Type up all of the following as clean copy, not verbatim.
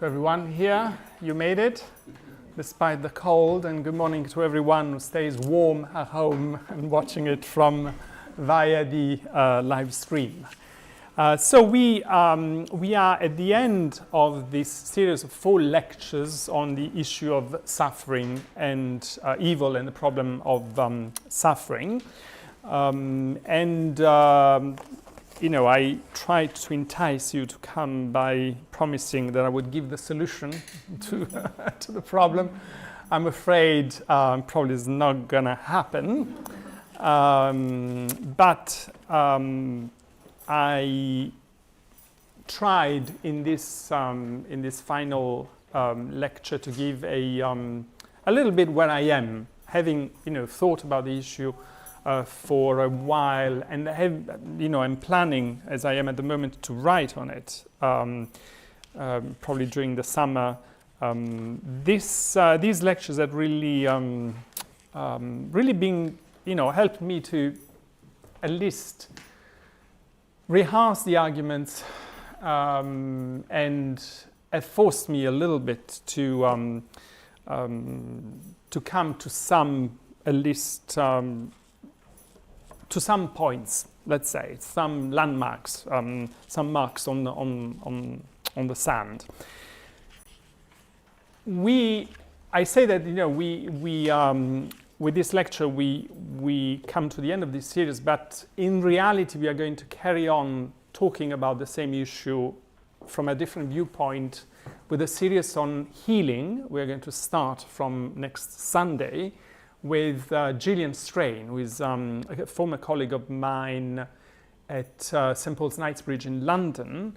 to everyone here. You made it, despite the cold, and good morning to everyone who stays warm at home and watching it from via the live stream. So we are at the end of this series of 4 lectures on the issue of suffering and evil and the problem of suffering. I tried to entice you to come by promising that I would give the solution to the problem. I'm afraid probably is not going to happen. But I tried in this final lecture to give a little bit where I am, having thought about the issue for a while, and I'm planning, as I am at the moment, to write on it probably during the summer. These lectures have really been helped me to at least rehearse the arguments and have forced me a little bit to come to some, at least to some points, let's say, some landmarks, some marks on the sand. I say that with this lecture we come to the end of this series, but in reality we are going to carry on talking about the same issue from a different viewpoint with a series on healing. We're going to start from next Sunday with Gillian Strain, who is a former colleague of mine at St. Paul's Knightsbridge in London,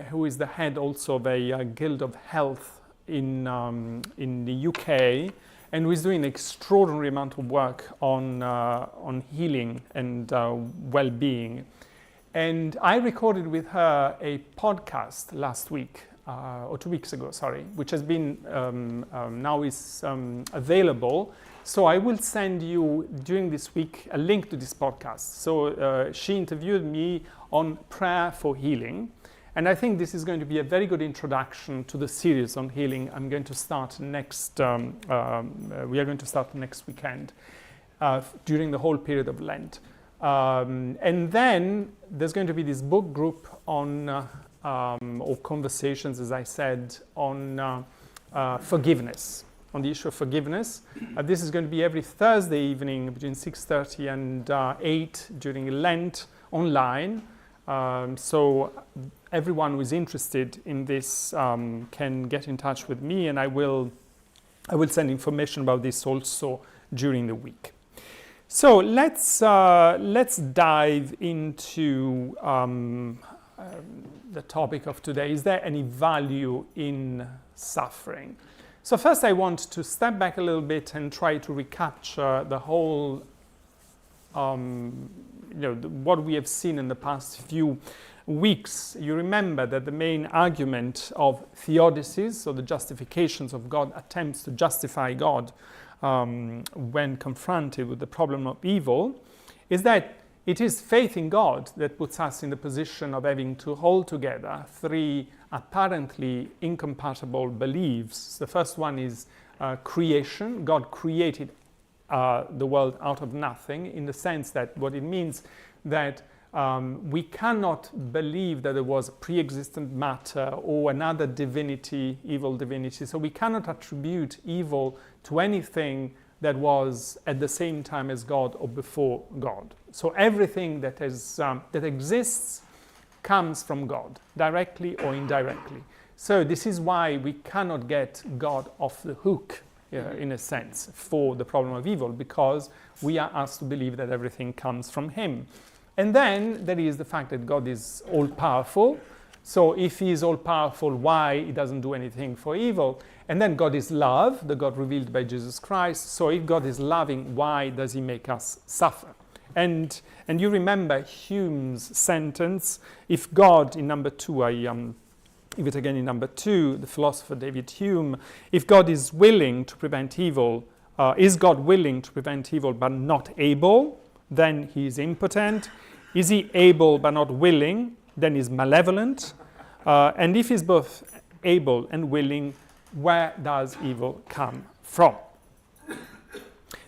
who is the head also of a Guild of Health in the UK, and who is doing an extraordinary amount of work on healing and well-being. And I recorded with her a podcast last week, or 2 weeks ago, which has been now is available. So I will send you during this week a link to this podcast. So she interviewed me on prayer for healing. And I think this is going to be a very good introduction to the series on healing. I'm going to start next, we are going to start next weekend during the whole period of Lent. And then there's going to be this book group on, or conversations, as I said, on forgiveness, on the issue of forgiveness. This is going to be every Thursday evening between 6:30 and 8 during Lent online. So everyone who is interested in this can get in touch with me, and I will send information about this also during the week. So let's dive into the topic of today. Is there any value in suffering? So first I want to step back a little bit and try to recapture the whole what we have seen in the past few weeks. You remember that the main argument of theodicies, so the justifications of God, attempts to justify God when confronted with the problem of evil, is that it is faith in God that puts us in the position of having to hold together 3 apparently incompatible beliefs. The first one is creation. God created the world out of nothing, in the sense that what it means that we cannot believe that there was pre-existent matter or another divinity, evil divinity. So we cannot attribute evil to anything that was at the same time as God or before God. So everything that exists comes from God, directly or indirectly. So this is why we cannot get God off the hook, in a sense, for the problem of evil, because we are asked to believe that everything comes from Him. And then there is the fact that God is all-powerful. So if He is all-powerful, why He doesn't do anything for evil? And then God is love, the God revealed by Jesus Christ. So if God is loving, why does He make us suffer? And you remember Hume's sentence, if God, in number 2, give it again in number 2, the philosopher David Hume, if God is willing to prevent evil, is God willing to prevent evil but not able? Then He is impotent. Is He able but not willing? Then He's malevolent. And if He's both able and willing, where does evil come from?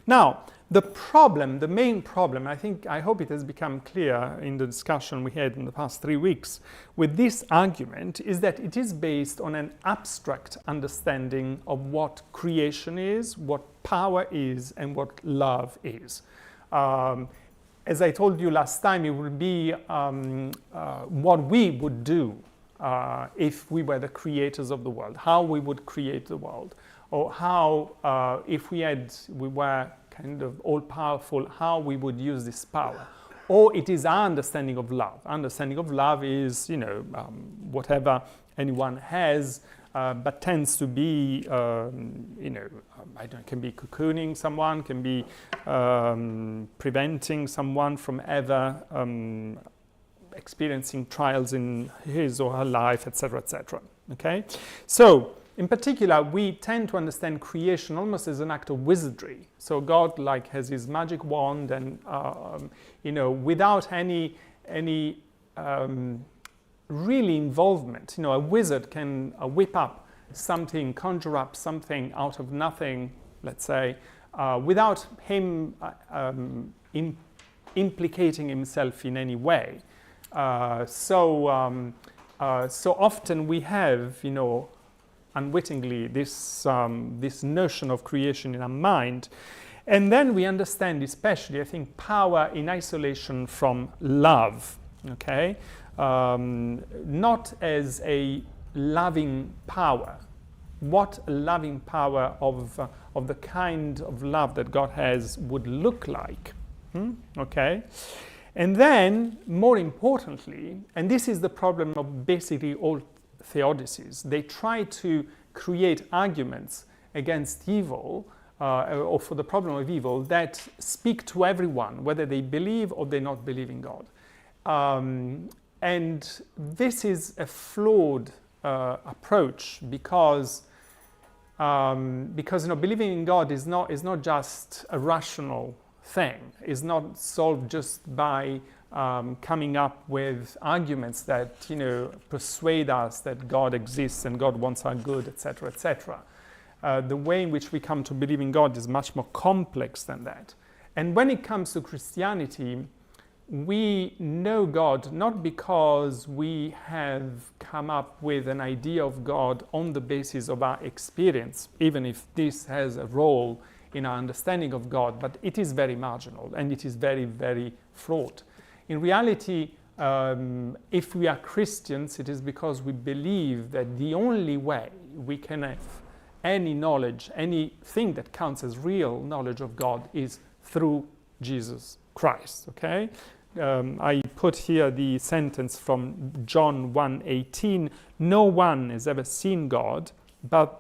Now, the main problem, I hope it has become clear in the discussion we had in the past 3 weeks with this argument, is that it is based on an abstract understanding of what creation is, what power is, and what love is. As I told you last time, it would be what we would do if we were the creators of the world, how we would create the world, or how, if we were kind of all-powerful, how we would use this power. Or it is our understanding of love. Understanding of love is, whatever anyone has, but tends to be, can be cocooning someone, can be preventing someone from ever experiencing trials in his or her life, etc., etc. Okay? So, in particular, we tend to understand creation almost as an act of wizardry. So God, has his magic wand, and without any really involvement. A wizard can whip up something, conjure up something out of nothing, let's say, without him implicating himself in any way. So often we have, unwittingly, this notion of creation in our mind. And then we understand, especially, I think, power in isolation from love, okay? Not as a loving power. What a loving power of the kind of love that God has would look like, okay? And then, more importantly, and this is the problem of basically all theodicies, they try to create arguments against evil or for the problem of evil that speak to everyone, whether they believe or they not believe in God. And this is a flawed approach because believing in God is not just a rational thing. Is not solved just by coming up with arguments that persuade us that God exists and God wants our good, etc., etc. The way in which we come to believe in God is much more complex than that. And when it comes to Christianity, we know God not because we have come up with an idea of God on the basis of our experience, even if this has a role in our understanding of God, but it is very marginal and it is very, very fraught. In reality, if we are Christians, it is because we believe that the only way we can have any knowledge, anything that counts as real knowledge of God is through Jesus Christ, okay? I put here the sentence from John 1:18, no one has ever seen God, but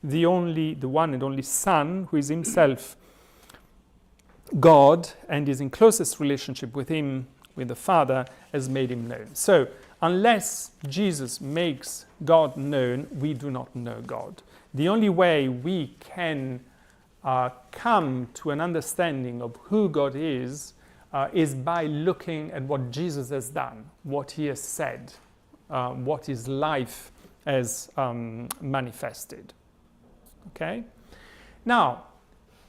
the one and only Son, who is himself God and is in closest relationship with him, with the Father, has made him known. So, unless Jesus makes God known, we do not know God. The only way we can come to an understanding of who God is by looking at what Jesus has done, what he has said, what his life has manifested. Okay? Now,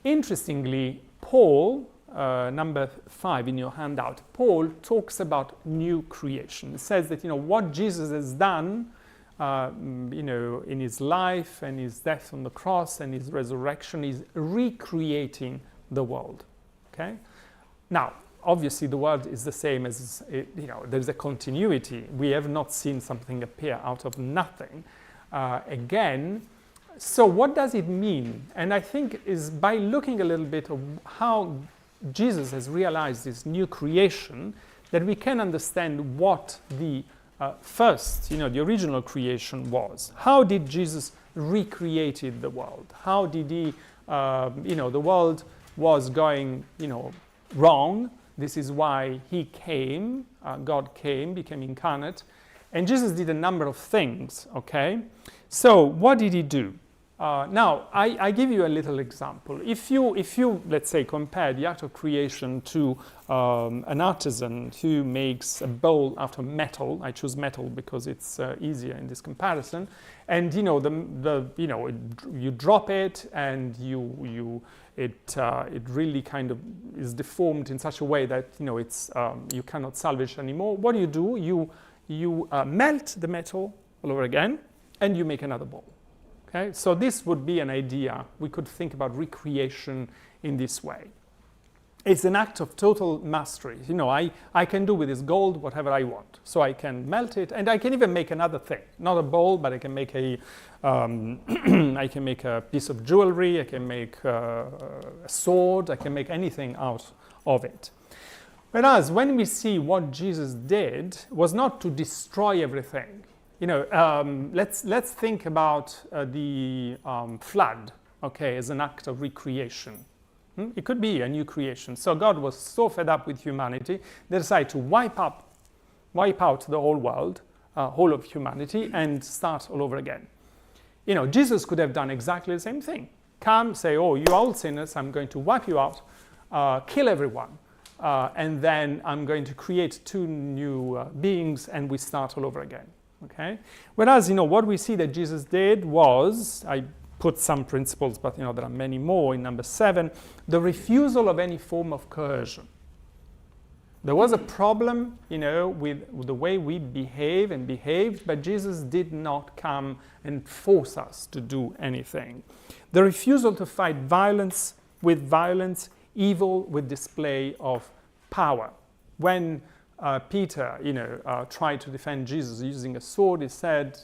interestingly, Paul, number 5 in your handout, Paul talks about new creation. It says that, what Jesus has done, in his life and his death on the cross and his resurrection is recreating the world. Okay? Now, obviously the world is the same as, there's a continuity. We have not seen something appear out of nothing again. So what does it mean? And I think is by looking a little bit of how Jesus has realized this new creation that we can understand what the first, the original creation was. How did Jesus recreated the world? How did he, the world was going, wrong. This is why he came, God came, became incarnate. And Jesus did a number of things, okay? So what did he do? Now, I give you a little example. If you, let's say, compare the act of creation to an artisan who makes a bowl out of metal, I choose metal because it's easier in this comparison, and you drop it and it really kind of is deformed in such a way that it's you cannot salvage anymore. What do? You melt the metal all over again, and you make another bowl. Okay, so this would be an idea. We could think about recreation in this way. It's an act of total mastery. I can do with this gold whatever I want. So I can melt it, and I can even make another thing. Not a bowl, but I can make I can make a piece of jewelry. I can make a sword. I can make anything out of it. Whereas when we see what Jesus did was not to destroy everything. Let's think about the flood, okay, as an act of recreation. It could be a new creation. So God was so fed up with humanity, they decided to wipe out the whole world, whole of humanity, and start all over again. Jesus could have done exactly the same thing. Come, say, oh, you are all sinners, I'm going to wipe you out, kill everyone, and then I'm going to create two new beings, and we start all over again. Okay. Whereas, what we see that Jesus did was, I put some principles, but there are many more in number 7, the refusal of any form of coercion. There was a problem, with the way we behave and behaved, but Jesus did not come and force us to do anything. The refusal to fight violence with violence, evil with display of power. When Peter, tried to defend Jesus using a sword, he said,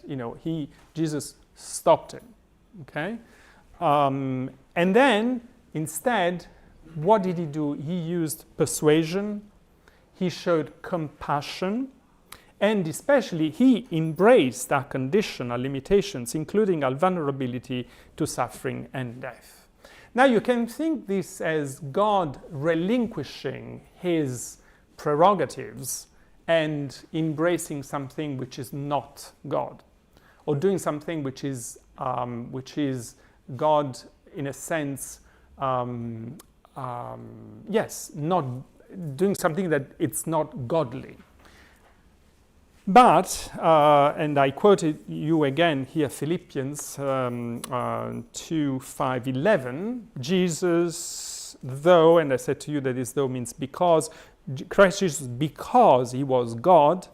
Jesus stopped him. Okay, and then instead, what did he do? He used persuasion. He showed compassion, and especially he embraced our condition, our limitations, including our vulnerability to suffering and death. Now, you can think this as God relinquishing his prerogatives and embracing something which is not God, or doing something which is God in a sense, not doing something that it's not godly. But, and I quoted you again here, Philippians 2:5-11, Jesus, though, and I said to you that this though means because, Christ Jesus, because he was God,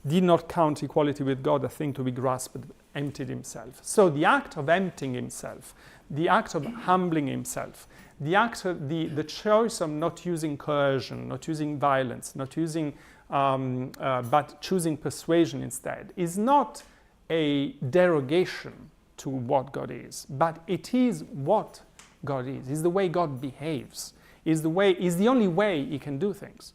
did not count equality with God a thing to be grasped, but emptied himself. So the act of emptying himself, the act of humbling himself, the act of the choice of not using coercion, not using violence, not using, but choosing persuasion instead, is not a derogation to what God is, but it is what God is. It's the way God behaves. Is the only way he can do things.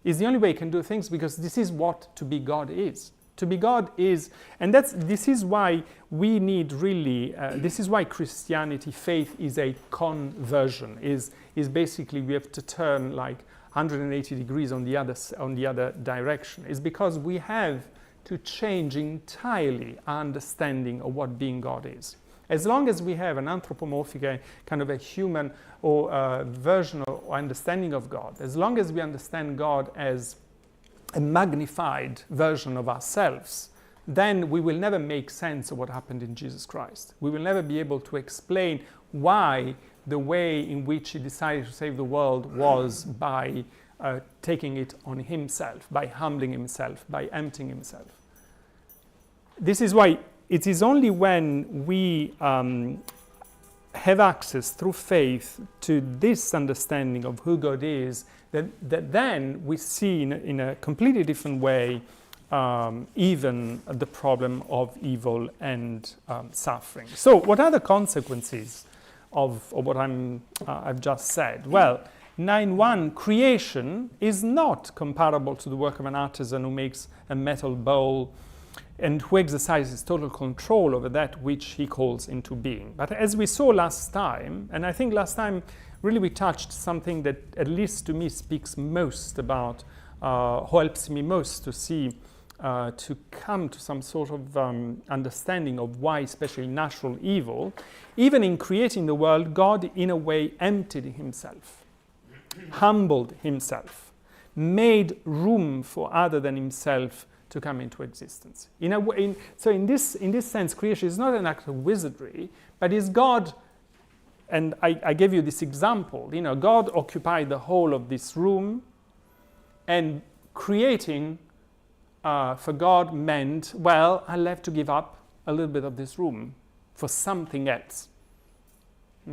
Is the only way he can do things because this is what to be God is. To be God is, and this is why we need really, this is why Christianity, faith is a conversion, is basically we have to turn like 180 degrees on the other direction. It's because we have to change entirely our understanding of what being God is. As long as we have an anthropomorphic, kind of a human or version or understanding of God, as long as we understand God as a magnified version of ourselves, then we will never make sense of what happened in Jesus Christ. We will never be able to explain why the way in which he decided to save the world was by taking it on himself, by humbling himself, by emptying himself. This is why it is only when we have access through faith to this understanding of who God is that then we see in a completely different way even the problem of evil and suffering. So what are the consequences of what I've just said? Well, 9.1, creation is not comparable to the work of an artisan who makes a metal bowl and who exercises total control over that which he calls into being. But as we saw last time, and I think last time really we touched something that at least to me speaks most about, who helps me most to see to come to some sort of understanding of why, especially natural evil, even in creating the world, God in a way emptied himself, humbled himself, made room for other than himself to come into existence. So in this sense, creation is not an act of wizardry, but is God. And I gave you this example. God occupied the whole of this room, and creating for God meant, well, I'll have to give up a little bit of this room for something else.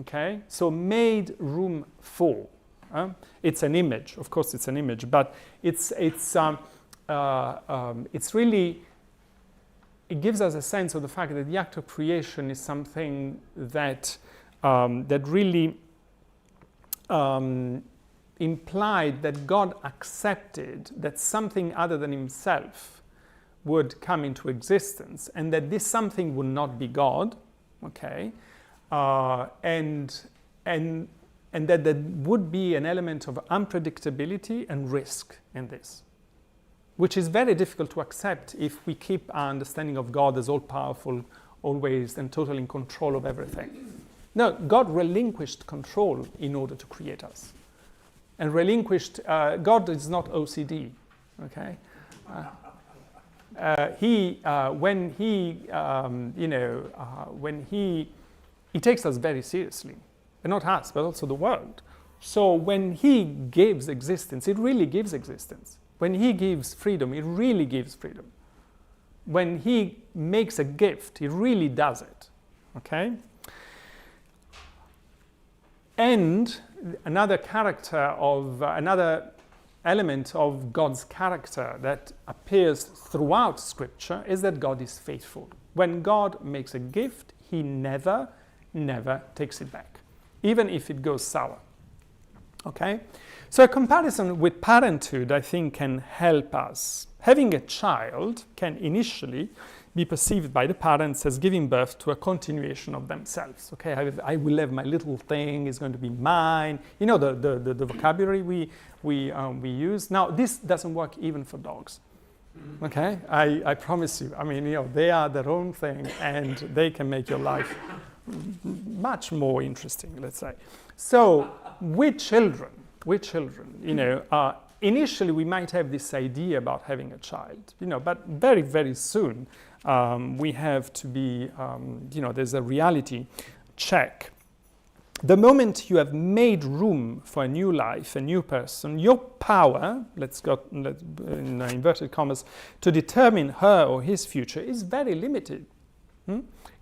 Okay? So made room for. It's an image, of course it's an image, but it's really, it gives us a sense of the fact that the act of creation is something that really implied that God accepted that something other than himself would come into existence, and that this something would not be God, okay, and that there would be an element of unpredictability and risk in this, which is very difficult to accept if we keep our understanding of God as all-powerful, always, and totally in control of everything. No, God relinquished control in order to create us. And God is not OCD, okay? When he takes us very seriously, and not us, but also the world. So when he gives existence, it really gives existence. When he gives freedom, it really gives freedom. When he makes a gift, he really does it, okay? And another element of God's character that appears throughout Scripture is that God is faithful. When God makes a gift, he never takes it back, even if it goes sour. Okay? So a comparison with parenthood, I think, can help us. Having a child can initially be perceived by the parents as giving birth to a continuation of themselves. Okay, I will have my little thing, it's going to be mine. The vocabulary we use. Now, this doesn't work even for dogs. Okay, I promise you. I mean, they are their own thing, and they can make your life much more interesting, let's say. So, with children, initially we might have this idea about having a child, but very, very soon we have to be, there's a reality check. The moment you have made room for a new life, a new person, your power, let's in inverted commas, to determine her or his future is very limited.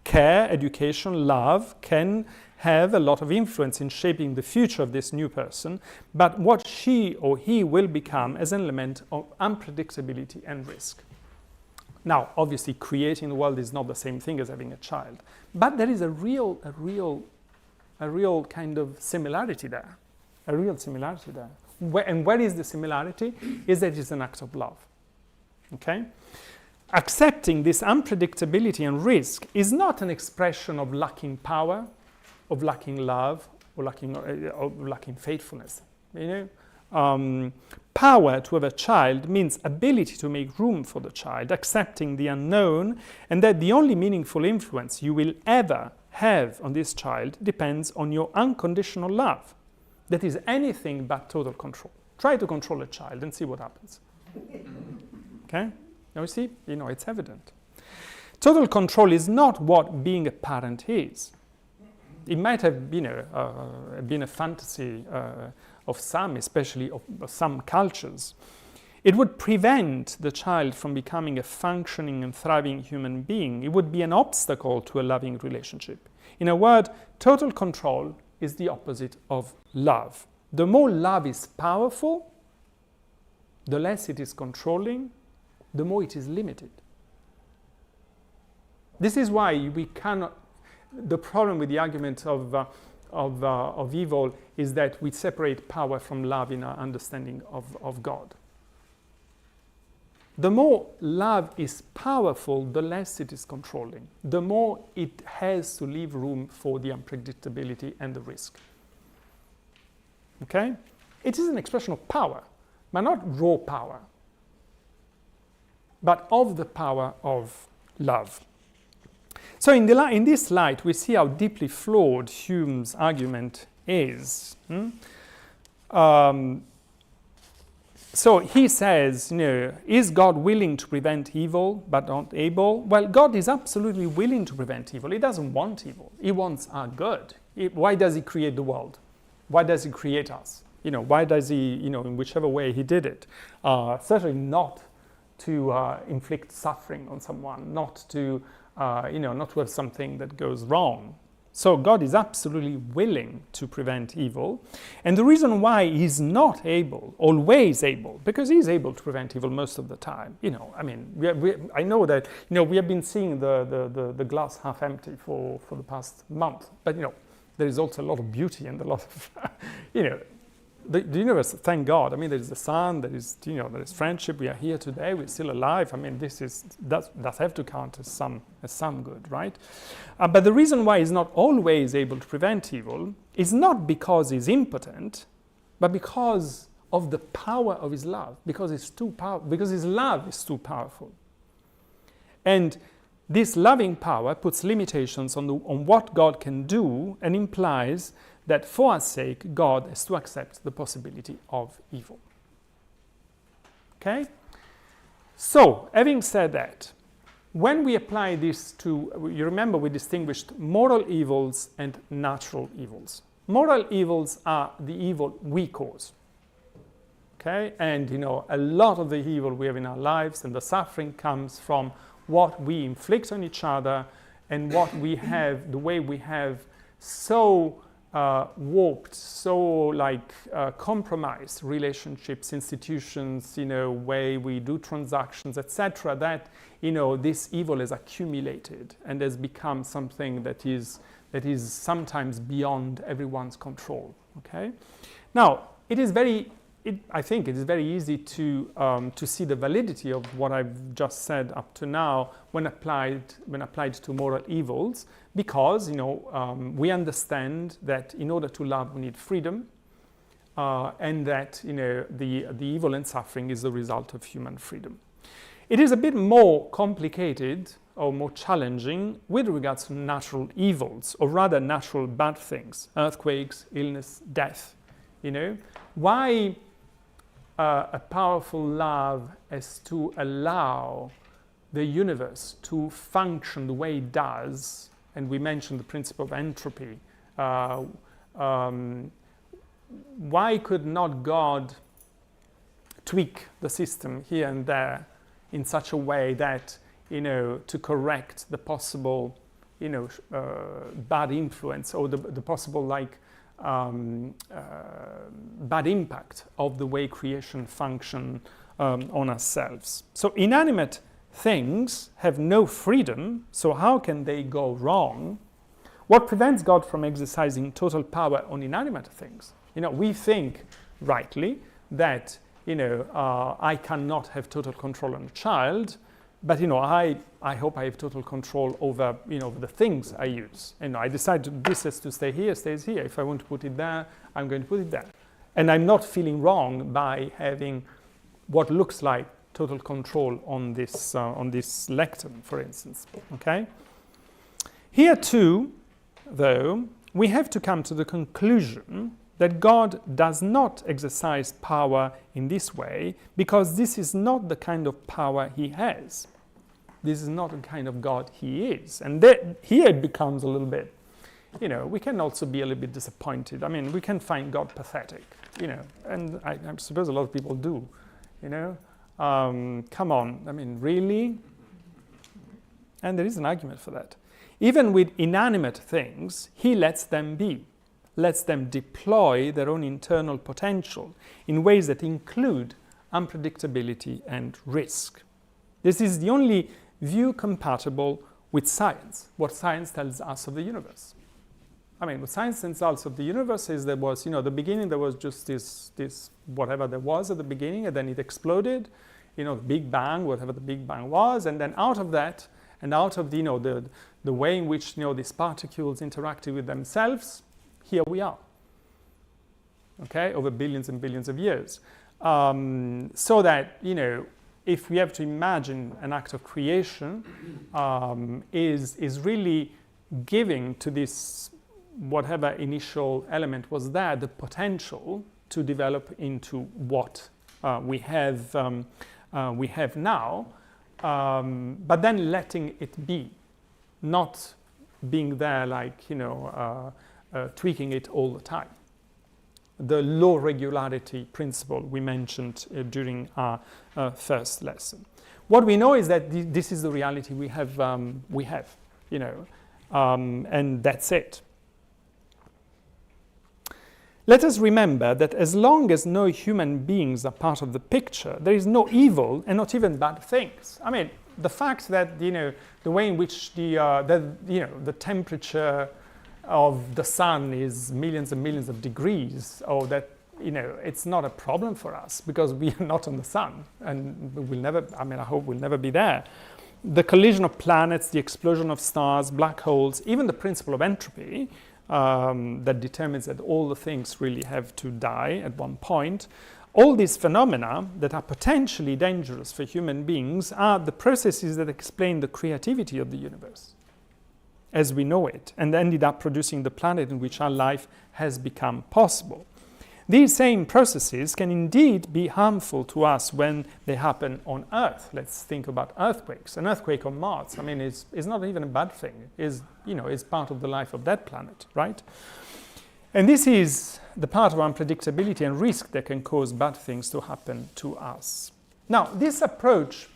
Care, education, love can have a lot of influence in shaping the future of this new person, but what she or he will become as an element of unpredictability and risk. Now, obviously, creating the world is not the same thing as having a child, but there is a real kind of similarity there, And where is the similarity? Is that it's an act of love, okay? Accepting this unpredictability and risk is not an expression of lacking power, of lacking love, or lacking faithfulness. Power to have a child means ability to make room for the child, accepting the unknown, and that the only meaningful influence you will ever have on this child depends on your unconditional love. That is anything but total control. Try to control a child and see what happens. Okay? Now you see, it's evident. Total control is not what being a parent is. It might have been a fantasy of some, especially of some cultures. It would prevent the child from becoming a functioning and thriving human being. It would be an obstacle to a loving relationship. In a word, total control is the opposite of love. The more love is powerful, the less it is controlling, the more it is limited. This is why we cannot. The problem with the argument of evil is that we separate power from love in our understanding of God. The more love is powerful, the less it is controlling. The more it has to leave room for the unpredictability and the risk. Okay? It is an expression of power, but not raw power. but of the power of love. So in this light, we see how deeply flawed Hume's argument is. So he says, is God willing to prevent evil but not able? Well, God is absolutely willing to prevent evil. He doesn't want evil. He wants our good. Why does he create the world? Why does he create us? Why does he, in whichever way he did it? Certainly not to inflict suffering on someone, not to not to have something that goes wrong. So God is absolutely willing to prevent evil. And the reason why he's not always able, because he's able to prevent evil most of the time. I know that, we have been seeing the glass half empty for the past month. But, there is also a lot of beauty and a lot of, the universe, thank God. There is the sun, there is friendship. We are here today. We're still alive. That have to count as some good, right? But the reason why he's not always able to prevent evil is not because he's impotent, but because of the power of his love. Because his love is too powerful. And this loving power puts limitations on what God can do and implies that for our sake, God has to accept the possibility of evil. Okay? So, having said that, when we apply this to, you remember we distinguished moral evils and natural evils. Moral evils are the evil we cause. Okay? And, a lot of the evil we have in our lives and the suffering comes from what we inflict on each other and what we have, the way we have so warped, so compromised relationships, institutions, way we do transactions, etc., that this evil has accumulated and has become something that is sometimes beyond everyone's control. Okay, now I think it is very easy to see the validity of what I've just said up to now when applied to moral evils, because we understand that in order to love we need freedom, and that the evil and suffering is the result of human freedom. It is a bit more complicated or more challenging with regards to natural evils, or rather natural bad things, earthquakes, illness, death. Why a powerful love has to allow the universe to function the way it does, and we mentioned the principle of entropy. Why could not God tweak the system here and there in such a way that, to correct the possible, bad influence or the possible bad impact of the way creation function on ourselves. So inanimate things have no freedom, so how can they go wrong? What prevents God from exercising total power on inanimate things? We think rightly that I cannot have total control on a child, but I hope I have total control over the things I use. I decide this has to stay here, stays here. If I want to put it there, I'm going to put it there. And I'm not feeling wrong by having what looks like total control on this lectern, for instance. Okay? Here too, though, we have to come to the conclusion that God does not exercise power in this way because this is not the kind of power he has. This is not the kind of God he is. And here it becomes a little bit, we can also be a little bit disappointed. We can find God pathetic, and I suppose a lot of people do, come on, really? And there is an argument for that. Even with inanimate things, he lets them be. Lets them deploy their own internal potential in ways that include unpredictability and risk. This is the only view compatible with science, what science tells us of the universe. What science tells us of the universe is there was, the beginning, there was just this whatever there was at the beginning, and then it exploded, the Big Bang, whatever the Big Bang was, and then out of that, and out of the way in which these particles interacted with themselves, here we are, okay, over billions and billions of years. So that, if we have to imagine an act of creation, is really giving to this whatever initial element was there the potential to develop into what we have now, but then letting it be, not being there like tweaking it all the time. The low regularity principle we mentioned during our first lesson. What we know is that this is the reality we have, and that's it. Let us remember that as long as no human beings are part of the picture, there is no evil and not even bad things. I mean, the fact that the way in which the temperature of the sun is millions and millions of degrees, or that it's not a problem for us because we are not on the sun, and we'll never. I hope we'll never be there. The collision of planets, the explosion of stars, black holes, even the principle of entropy that determines that all the things really have to die at one point. All these phenomena that are potentially dangerous for human beings are the processes that explain the creativity of the universe as we know it, and ended up producing the planet in which our life has become possible. These same processes can indeed be harmful to us when they happen on Earth. Let's think about earthquakes. An earthquake on Mars, is not even a bad thing. Is part of the life of that planet, right? And this is the part of unpredictability and risk that can cause bad things to happen to us. Now, this approach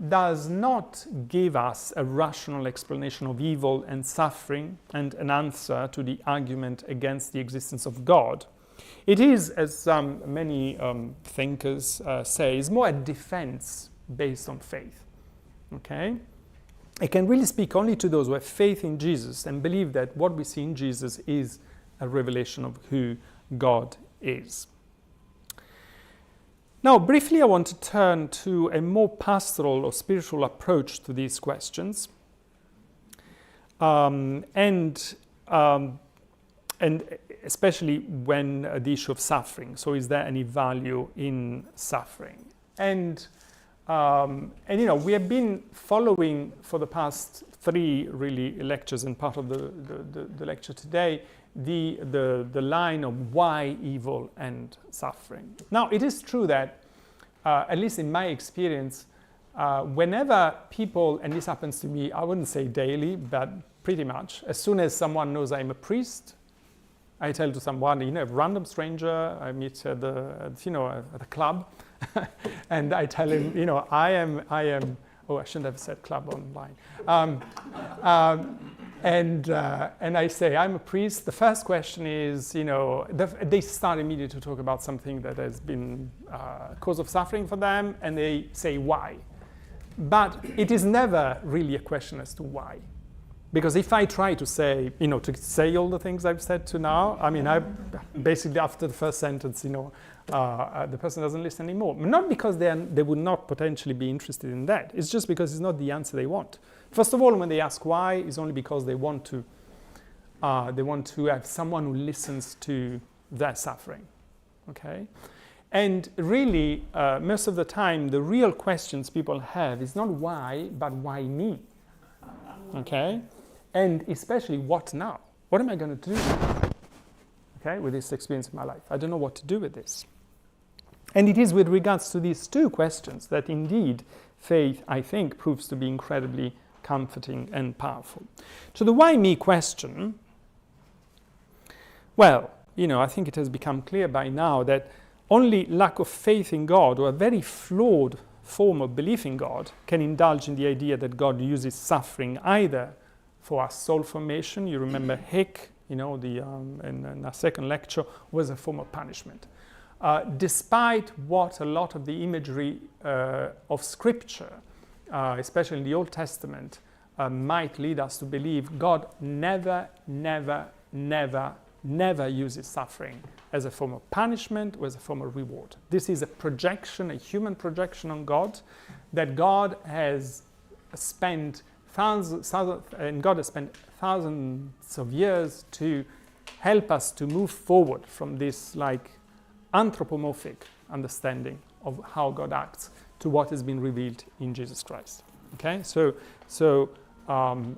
does not give us a rational explanation of evil and suffering and an answer to the argument against the existence of God. It is, as many thinkers say, is more a defense based on faith. Okay? It can really speak only to those who have faith in Jesus and believe that what we see in Jesus is a revelation of who God is. Now, briefly, I want to turn to a more pastoral or spiritual approach to these questions, and especially when the issue of suffering. So, is there any value in suffering? And we have been following for the past 3 really lectures and part of the lecture today the line of why evil and suffering. Now, it is true that, at least in my experience, whenever people, and this happens to me, I wouldn't say daily, but pretty much, as soon as someone knows I'm a priest, I tell to someone, a random stranger I meet at the club, and I tell him, I am. Oh, I shouldn't have said club online. And I say, I'm a priest. The first question is, they start immediately to talk about something that has been a cause of suffering for them, and they say why. But it is never really a question as to why. Because if I try to say, to say all the things I've said to now, I basically after the first sentence, the person doesn't listen anymore. Not because they would not potentially be interested in that. It's just because it's not the answer they want. First of all, when they ask why, it's only because they want to have someone who listens to their suffering. Okay? And really, most of the time, the real questions people have is not why, but why me? Okay? And especially, what now? What am I going to do, okay, with this experience in my life? I don't know what to do with this. And it is with regards to these 2 questions that indeed faith, I think, proves to be incredibly comforting and powerful. To the why me question, well, I think it has become clear by now that only lack of faith in God, or a very flawed form of belief in God, can indulge in the idea that God uses suffering either for our soul formation. You remember Hick, in our second lecture, was a form of punishment. Despite what a lot of the imagery of Scripture, especially in the Old Testament, might lead us to believe, God never uses suffering as a form of punishment or as a form of reward. This is a projection, a human projection on God, that God has spent thousands of years to help us to move forward from this anthropomorphic understanding of how God acts to what has been revealed in Jesus Christ. Okay, so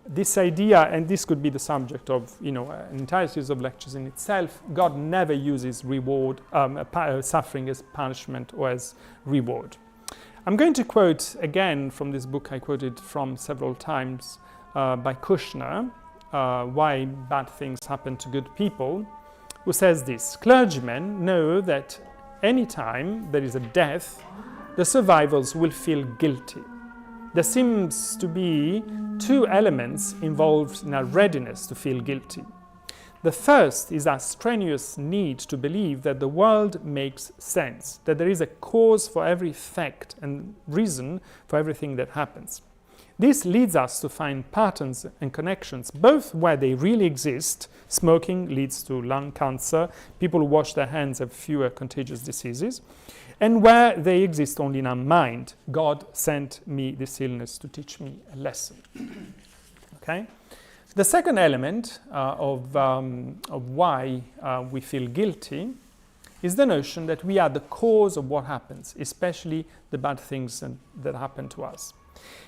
this idea, and this could be the subject of an entire series of lectures in itself. God never uses suffering as punishment or as reward. I'm going to quote again from this book I quoted from several times by Kushner, Why Bad Things Happen to Good People, who says this: clergymen know that any time there is a death, the survivors will feel guilty. There seems to be two elements involved in our readiness to feel guilty. The first is our strenuous need to believe that the world makes sense, that there is a cause for every fact and reason for everything that happens. This leads us to find patterns and connections, both where they really exist. Smoking leads to lung cancer, people who wash their hands have fewer contagious diseases, and where they exist only in our mind. God sent me this illness to teach me a lesson. Okay? The second element of why we feel guilty is the notion that we are the cause of what happens, especially the bad things that happen to us.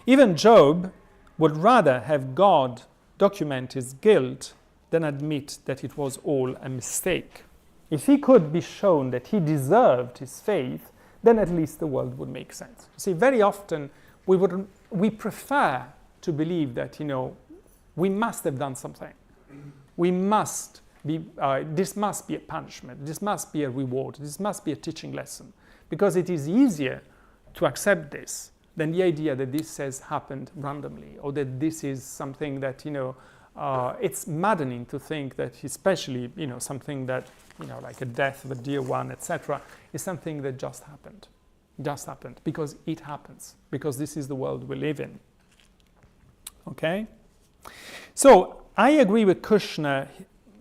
Even Job would rather have God document his guilt than admit that it was all a mistake. If he could be shown that he deserved his faith, then at least the world would make sense. See, very often we prefer to believe that, we must have done something. We must be, this must be a punishment. This must be a reward. This must be a teaching lesson. Because it is easier to accept this than the idea that this has happened randomly, or that this is something that, it's maddening to think that, especially, something that, like a death of a dear one, etc., is something that just happened. Just happened, because it happens, because this is the world we live in. Okay? So I agree with Kushner,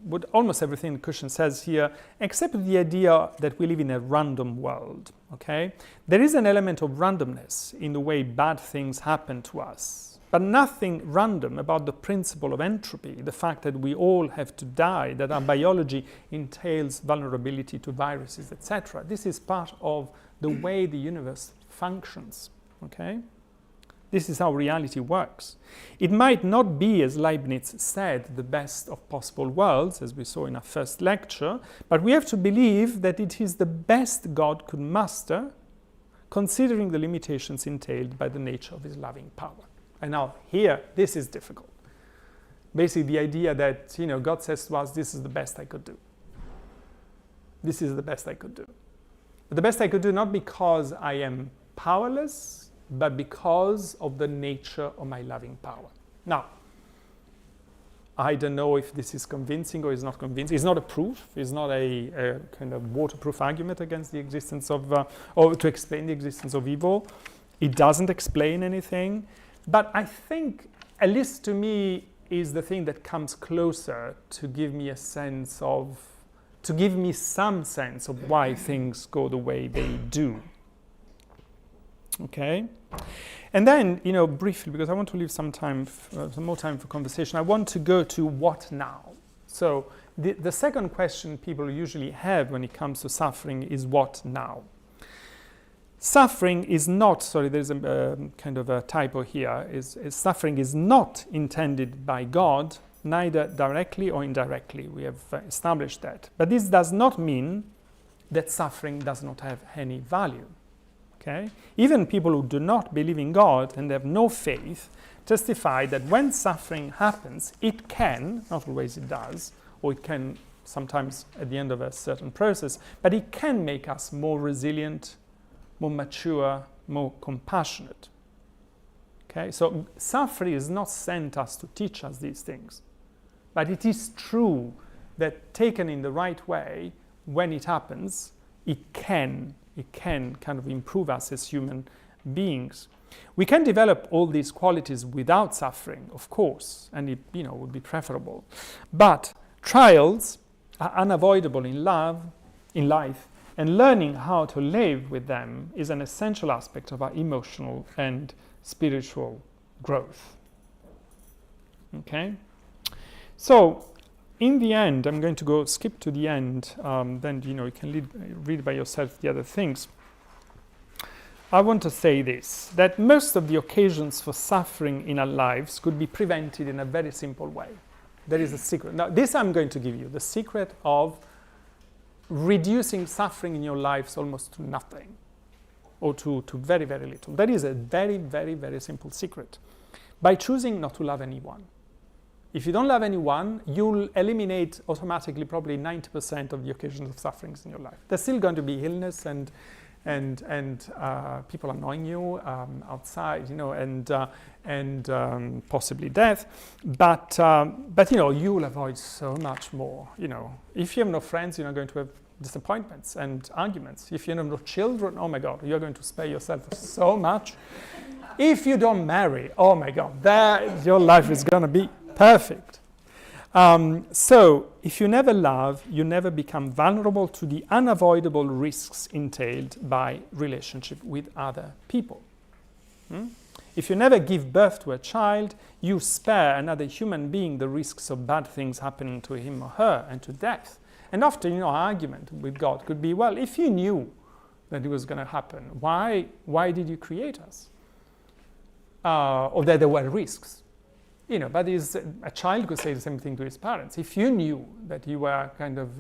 with almost everything Kushner says here, except the idea that we live in a random world. Okay? There is an element of randomness in the way bad things happen to us, but nothing random about the principle of entropy, the fact that we all have to die, that our biology entails vulnerability to viruses, etc. This is part of the way the universe functions. Okay? This is how reality works. It might not be, as Leibniz said, the best of possible worlds, as we saw in our first lecture, but we have to believe that it is the best God could muster, considering the limitations entailed by the nature of his loving power. And now here, this is difficult. Basically, the idea that, God says to us, this is the best I could do. This is the best I could do. But the best I could do not because I am powerless, but because of the nature of my loving power. Now, I don't know if this is convincing or is not convincing. It's not a proof. It's not a kind of waterproof argument against the existence of, or to explain the existence of evil. It doesn't explain anything. But I think, at least to me, is the thing that comes closer to give me some sense of why things go the way they do. Okay, and then, briefly, because I want to leave some more time for conversation, I want to go to what now. So the second question people usually have when it comes to suffering is what now? Suffering is not, there's a kind of a typo here, suffering is not intended by God, neither directly or indirectly. We have established that. But this does not mean that suffering does not have any value. Okay? Even people who do not believe in God and have no faith testify that when suffering happens, it can, not always it does, or it can sometimes at the end of a certain process, but it can make us more resilient, more mature, more compassionate. Okay? So suffering is not sent us to teach us these things, but it is true that taken in the right way, when it happens, it can kind of improve us as human beings. We can develop all these qualities without suffering, of course, and it would be preferable. But trials are unavoidable in life, and learning how to live with them is an essential aspect of our emotional and spiritual growth. Okay? So in the end, I'm going to skip to the end, then you can read by yourself the other things. I want to say this, that most of the occasions for suffering in our lives could be prevented in a very simple way. There is a secret. Now, this I'm going to give you, the secret of reducing suffering in your lives almost to nothing, or to very, very little. That is a very, very, very simple secret. By choosing not to love anyone. If you don't love anyone, you'll eliminate automatically probably 90% of the occasions of sufferings in your life. There's still going to be illness and people annoying you outside, and possibly death. But you will avoid so much more. If you have no friends, you're not going to have disappointments and arguments. If you have no children, oh my God, you're going to spare yourself so much. If you don't marry, oh my God, your life is going to be perfect. So, if you never love, you never become vulnerable to the unavoidable risks entailed by relationship with other people. If you never give birth to a child, you spare another human being the risks of bad things happening to him or her and to death. And often, argument with God could be, well, if you knew that it was going to happen, why did you create us? Or that there were risks. But a child could say the same thing to his parents. If you knew that you were kind of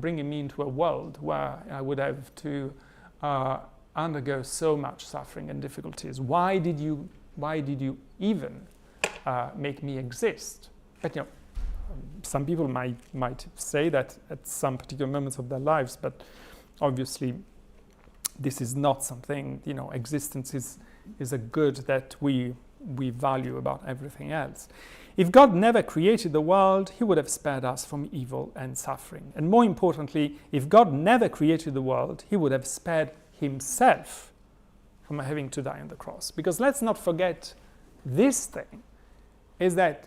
bringing me into a world where I would have to undergo so much suffering and difficulties, why did you even make me exist? But some people might say that at some particular moments of their lives, but obviously this is not something. Existence is a good that we value about everything else. If God never created the world, he would have spared us from evil and suffering. And more importantly, if God never created the world, he would have spared himself from having to die on the cross. Because let's not forget this thing, is that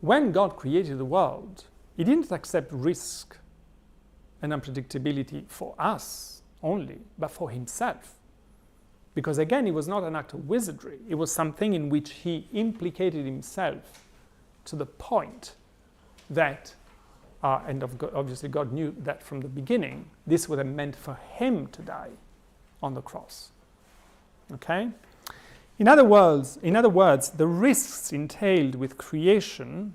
when God created the world, he didn't accept risk and unpredictability for us only, but for himself. Because again, it was not an act of wizardry. It was something in which he implicated himself to the point that, obviously God knew that from the beginning, this would have meant for him to die on the cross. Okay? In other words, the risks entailed with creating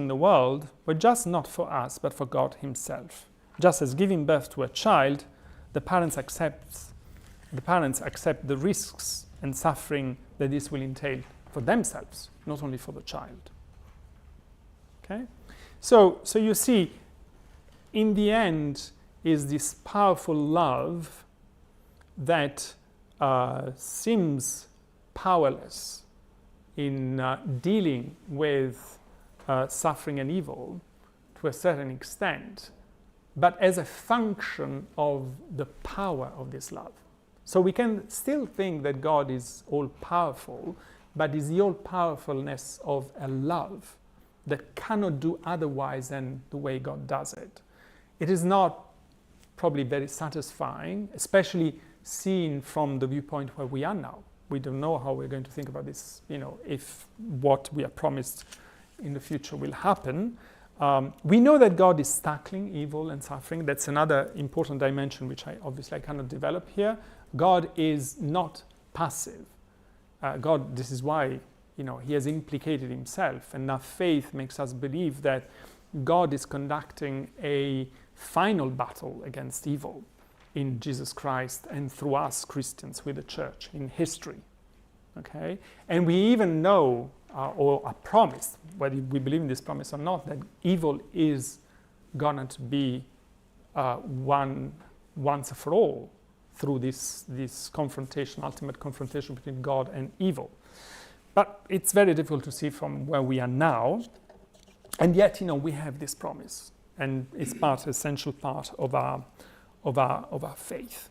the world, were just not for us, but for God himself. Just as giving birth to a child, the parents accept the risks and suffering that this will entail for themselves, not only for the child. Okay? So you see, in the end, is this powerful love that seems powerless in dealing with suffering and evil to a certain extent, but as a function of the power of this love. So we can still think that God is all-powerful, but is the all-powerfulness of a love that cannot do otherwise than the way God does it. It is not probably very satisfying, especially seen from the viewpoint where we are now. We don't know how we're going to think about this, if what we are promised in the future will happen. We know that God is tackling evil and suffering. That's another important dimension which I cannot develop here. God is not passive. God, this is why, he has implicated himself, and our faith makes us believe that God is conducting a final battle against evil in Jesus Christ and through us Christians with the church in history. Okay? And we even know, or are promised, whether we believe in this promise or not, that evil is going to be won once and for all through this confrontation, ultimate confrontation between God and evil. But it's very difficult to see from where we are now, and yet, we have this promise, and it's essential part of our faith.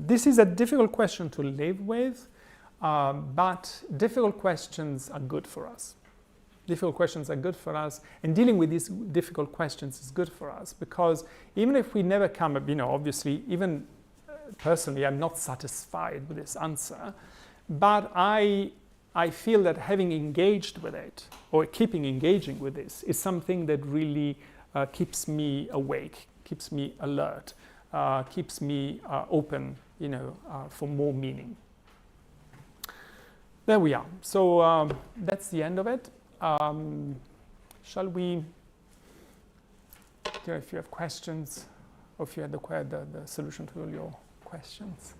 This is a difficult question to live with, but difficult questions are good for us. Difficult questions are good for us, and dealing with these difficult questions is good for us, because even if we never come, obviously, even personally, I'm not satisfied with this answer, but I I feel that having engaged with it, or keeping engaging with this, is something that really keeps me awake, keeps me alert, keeps me open, for more meaning. There we are. So that's the end of it. Shall we, if you have questions, or if you had the solution to all your questions.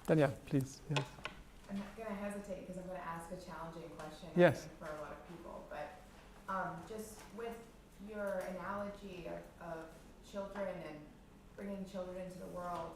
Danielle, please. Yes. I'm going to hesitate because I'm going to ask a challenging question Yes. for a lot of people. But just with your analogy of children and bringing children into the world,